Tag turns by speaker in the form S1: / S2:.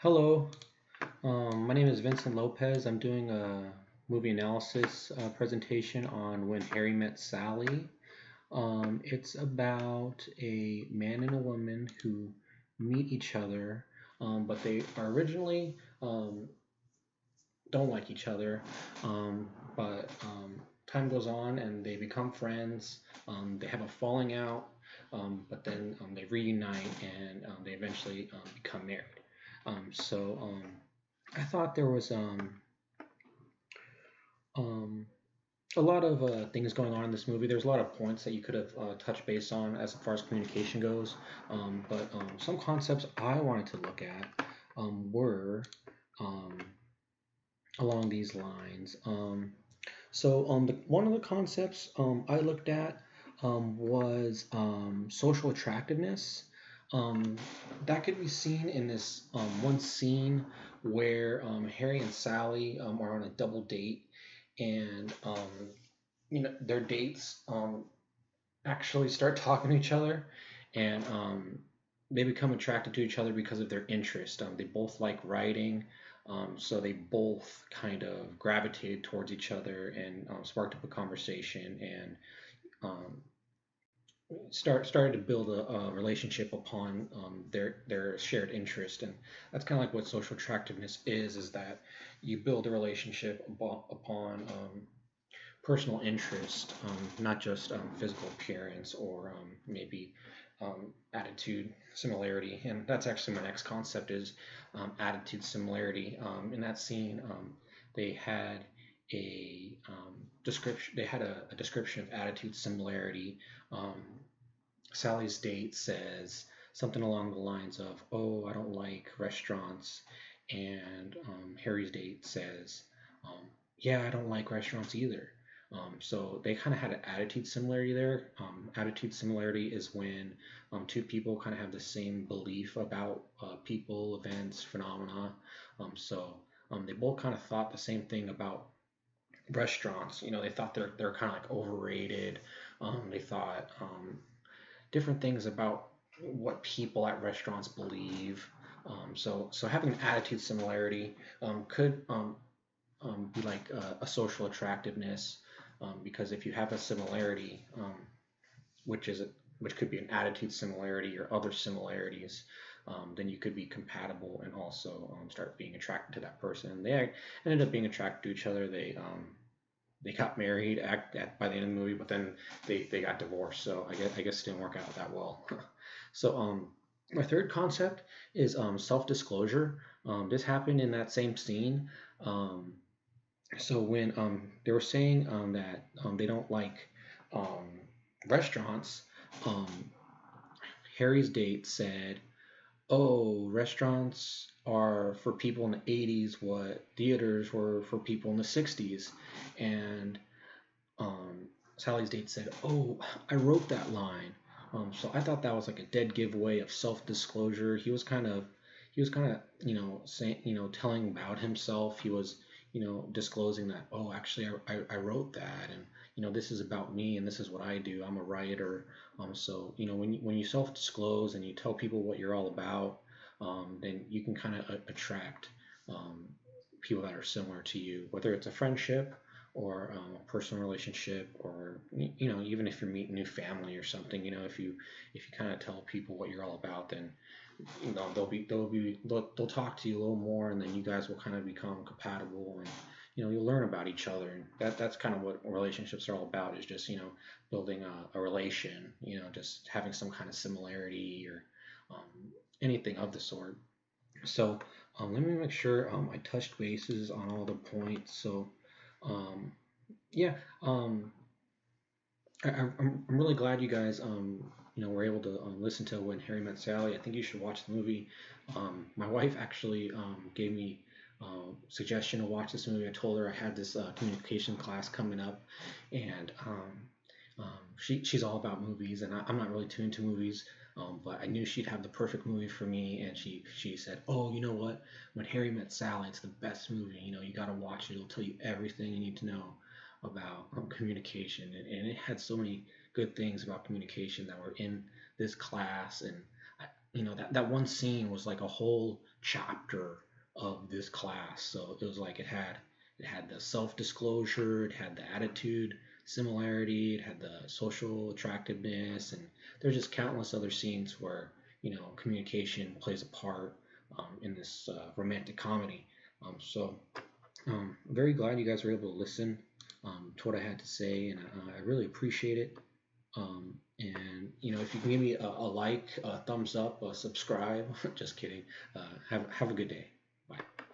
S1: Hello, my name is Vincent Lopez. I'm doing a movie analysis presentation on When Harry Met Sally. It's about a man and a woman who meet each other, but they are originally don't like each other. But time goes on and they become friends. They have a falling out, but then they reunite and they eventually become married. So I thought there was um, a lot of things going on in this movie. There's a lot of points that you could have touched base on as far as communication goes. But some concepts I wanted to look at were um, along these lines. One of the concepts I looked at was social attractiveness. Um, that could be seen in this one scene where Harry and Sally are on a double date, and their dates actually start talking to each other, and they become attracted to each other because of their interest. They both like writing, so they both kind of gravitated towards each other and sparked up a conversation and um, started to build a relationship upon their shared interest. And that's kind of like what social attractiveness is that you build a relationship upon personal interest, not just physical appearance or maybe attitude similarity. And that's actually my next concept is attitude similarity. In that scene, they had a description. They had a description of attitude similarity. Um, Sally's date says something along the lines of, "Oh, I don't like restaurants," and Harry's date says, "Yeah, I don't like restaurants either." So they kind of had an attitude similarity there. Attitude similarity is when two people kind of have the same belief about people, events, phenomena. They both kind of thought the same thing about restaurants. They thought they're kind of like overrated. They thought different things about what people at restaurants believe. So having an attitude similarity could be like a social attractiveness, because if you have a similarity, which is which could be an attitude similarity or other similarities, then you could be compatible and also start being attracted to that person. They ended up being attracted to each other. They got married by the end of the movie, but then they got divorced. So I guess it didn't work out that well. So my third concept is self-disclosure. This happened in that same scene. Um, so when they were saying that they don't like um, restaurants, um, Harry's date said, "Oh, restaurants are for people in the 80s what theaters were for people in the 60s." And Sally's date said, "Oh, I wrote that line." So I thought that was like a dead giveaway of self-disclosure. He was kind of, saying, telling about himself. He was, disclosing that, "Oh, actually, I wrote that, and this is about me, and this is what I do. I'm a writer." So when you self-disclose and you tell people what you're all about, then you can kind of attract um, people that are similar to you, whether it's a friendship or a personal relationship, or even if you're meeting new family or something. If you kind of tell people what you're all about, then they'll talk to you a little more, and then you guys will kind of become compatible, and you'll learn about each other. And that's kind of what relationships are all about, is just building a relation, just having some kind of similarity or anything of the sort. So let me make sure I touched bases on all the points. So um, yeah, I'm really glad you guys were able to listen to When Harry Met Sally. I think you should watch the movie. My wife actually gave me suggestion to watch this movie. I told her I had this communication class coming up, and she's all about movies, and I'm not really too into movies. But I knew she'd have the perfect movie for me, and she said, "Oh, you know what? When Harry Met Sally, it's the best movie. You got to watch it. It'll tell you everything you need to know about communication." And it had so many good things about communication that were in this class. And that one scene was like a whole chapter of this class. So it was like it had the self-disclosure, it had the attitude similarity, it had the social attractiveness, and there's just countless other scenes where communication plays a part in this romantic comedy. I'm very glad you guys were able to listen to what I had to say, and I really appreciate it. And if you can give me a like, a thumbs up, a subscribe, just kidding. Have a good day. Bye.